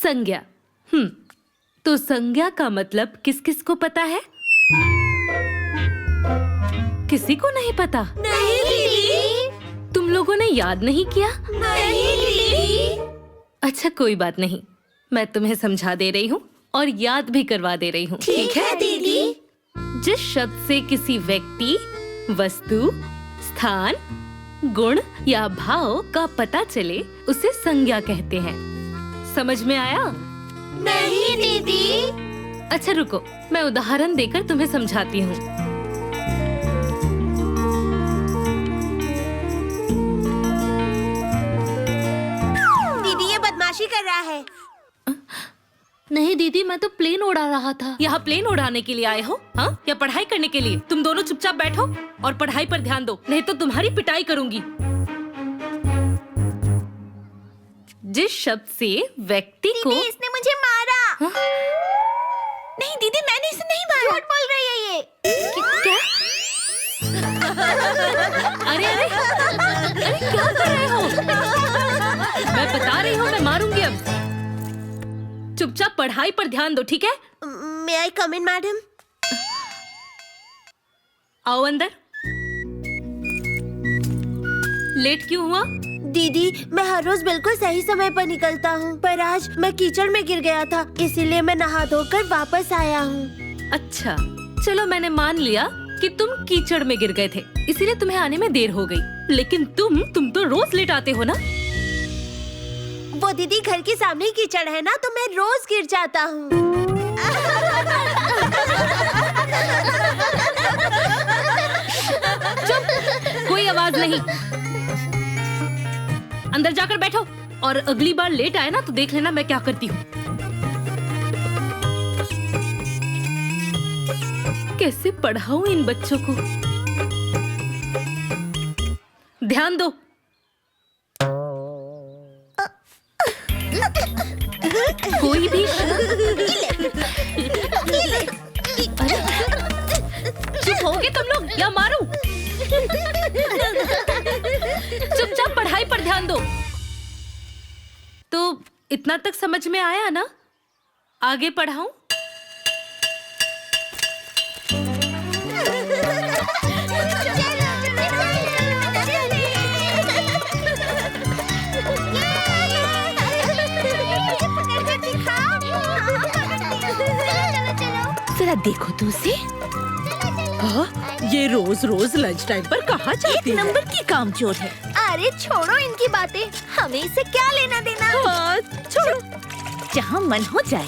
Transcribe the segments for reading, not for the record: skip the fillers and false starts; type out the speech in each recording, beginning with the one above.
संज्ञा। तो संज्ञा का मतलब किस किस को पता है? किसी को नहीं पता? नहीं दीदी। तुम लोगों ने याद नहीं किया? नहीं दीदी। अच्छा कोई बात नहीं, मैं तुम्हें समझा दे रही हूँ और याद भी करवा दे रही हूँ। ठीक है दीदी। जिस शब्द से किसी व्यक्ति, वस्तु, स्थान, गुण या भाव का पता चले उसे संज्ञा कहते हैं। समझ में आया? नहीं दीदी। अच्छा रुको, मैं उदाहरण देकर तुम्हें समझाती हूँ। दीदी ये बदमाशी कर रहा है। नहीं दीदी, मैं तो प्लेन उड़ा रहा था। यहाँ प्लेन उड़ाने के लिए आए हो हाँ, या पढ़ाई करने के लिए? तुम दोनों चुपचाप बैठो और पढ़ाई पर ध्यान दो, नहीं तो तुम्हारी पिटाई करूंगी। जिस शब्द से व्यक्ति को दीदी इसने मुझे मारा। हाँ? नहीं दीदी, मैंने इसे नहीं मारा। झूठ बोल रही है ये। क्या? अरे अरे अरे क्या कर रहे हो? मैं बता रही हूँ, मैं मारूंगी अब। चुपचाप पढ़ाई पर ध्यान दो, ठीक है? May I come in, madam? आओ अंदर। लेट क्यों हुआ? दीदी मैं हर रोज बिल्कुल सही समय पर निकलता हूँ, पर आज मैं कीचड़ में गिर गया था, इसीलिए मैं नहा धोकर वापस आया हूँ। अच्छा चलो, मैंने मान लिया कि तुम कीचड़ में गिर गए थे, इसीलिए तुम्हें आने में देर हो गई। लेकिन तुम तो रोज लेट आते हो ना? वो दीदी घर के सामने ही कीचड़ है ना, तो मैं रोज गिर जाता हूँ। चुप, कोई आवाज नहीं। अंदर जाकर बैठो और अगली बार लेट आए ना तो देख लेना मैं क्या करती हूँ। कैसे पढ़ाऊं इन बच्चों को? ध्यान दो। कोई भी चुप होगे तुम लोग या मारूं? चुपचाप पढ़ाई पर ध्यान दो। तो इतना तक समझ में आया ना? आगे पढ़ाऊं? जरा देखो तो उसे। हाँ, ये रोज रोज लंच टाइम पर कहाँ जाती है? एक नंबर की कामचोर है। अरे छोड़ो इनकी बातें, हमें इससे क्या लेना देना। हाँ, छोड़ो, जहाँ मन हो जाए,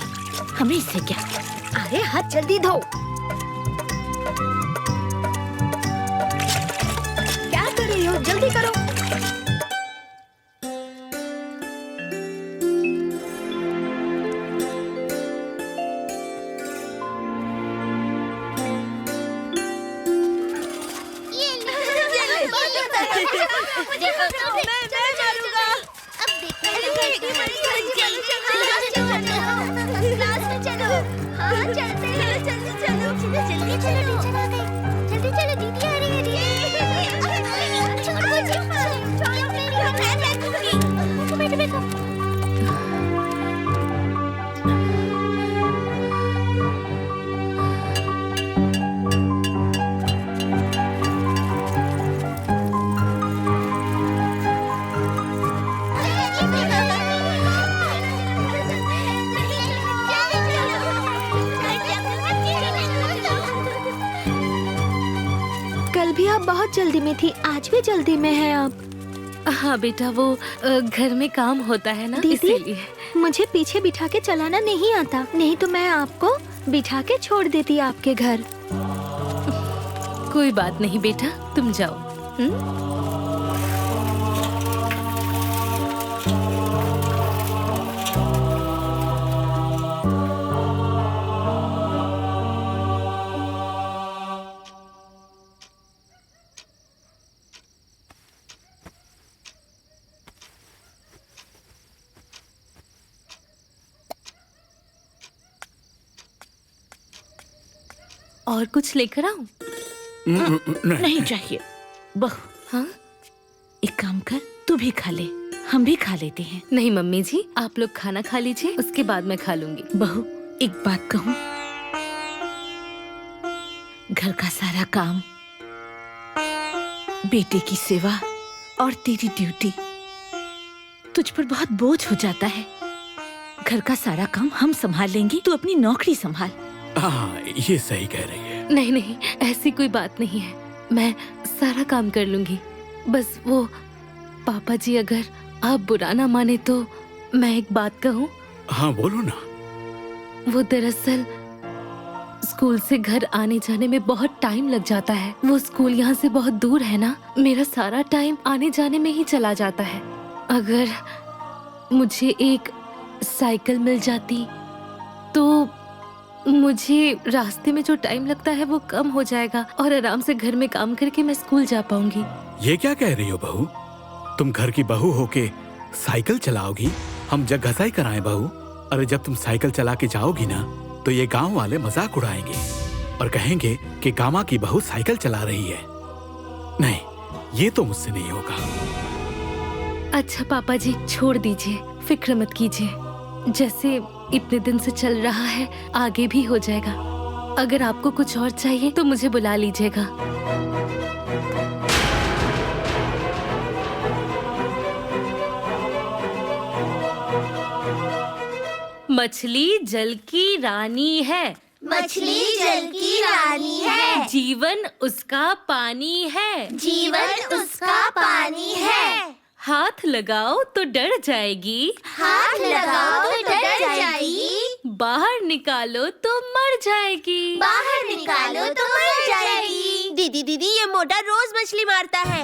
हमें इससे क्या। अरे हाथ जल्दी धो। क्या कर रही हो, जल्दी करो। कल भी आप बहुत जल्दी में थी, आज भी जल्दी में है आप। हाँ बेटा, वो घर में काम होता है ना, दीदी इसीलिए। मुझे पीछे बिठा के चलाना नहीं आता, नहीं तो मैं आपको बिठा के छोड़ देती आपके घर। कोई बात नहीं बेटा, तुम जाओ। और कुछ लेकर आऊं? नहीं चाहिए बहू। हाँ? एक काम कर, तू भी खा ले। हम भी खा लेते हैं। नहीं मम्मी जी, आप लोग खाना खा लीजिए, उसके बाद मैं खा लूंगी। बहू, एक बात कहूँ, घर का सारा काम, बेटे की सेवा और तेरी ड्यूटी तुझ पर बहुत बोझ हो जाता है। घर का सारा काम हम संभाल लेंगे, तू अपनी नौकरी संभाल। हाँ, ये सही कह रही है। नहीं नहीं, ऐसी कोई बात नहीं है, मैं सारा काम कर लूंगी। बस वो पापा जी, अगर आप बुरा ना माने तो मैं एक बात कहूँ। हाँ बोलो ना। वो दरअसल स्कूल से घर आने जाने में बहुत टाइम लग जाता है। वो स्कूल यहाँ से बहुत दूर है ना, मेरा सारा टाइम आने जाने में ही चला जाता है। अगर मुझे एक साइकिल मिल जाती तो मुझे रास्ते में जो टाइम लगता है वो कम हो जाएगा और आराम से घर में काम करके मैं स्कूल जा पाऊंगी। ये क्या कह रही हो बहू? तुम घर की बहू होके साइकिल चलाओगी? हम जग घसाई कराएं बहू? अरे जब तुम साइकिल चला के जाओगी ना तो ये गांव वाले मजाक उड़ाएंगे और कहेंगे कि गामा की बहू साइकिल चला रही है। नहीं, ये तो मुझसे नहीं होगा। अच्छा पापा जी, छोड़ दीजिए, फिक्र मत कीजिए। जैसे इतने दिन से चल रहा है, आगे भी हो जाएगा। अगर आपको कुछ और चाहिए तो मुझे बुला लीजिएगा। मछली जल की रानी है, मछली जल की रानी है, जीवन उसका पानी है, जीवन उसका पानी है। हाथ लगाओ तो डर जाएगी, हाथ लगाओ तो डर जाएगी, बाहर निकालो तो मर जाएगी। बाहर निकालो तो मर जाएगी। दीदी दीदी, ये मोटा रोज मछली मारता है।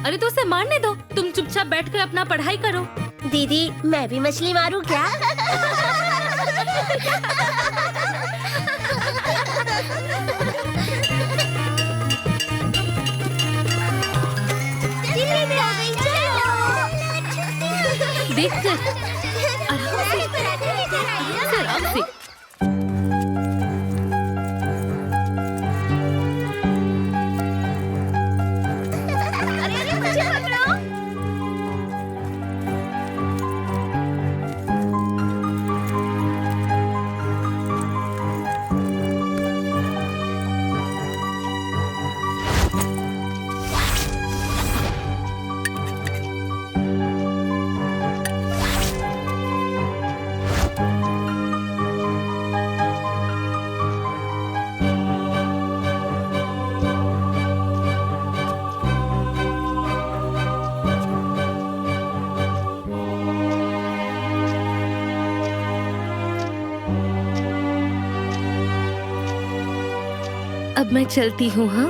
अरे तो उसे मारने दो, तुम चुपचाप बैठकर अपना पढ़ाई करो। दीदी, मैं भी मछली मारूं क्या? देखकर आराम से। अरे मुझे पकड़ो। अब मैं चलती हूँ। हाँ।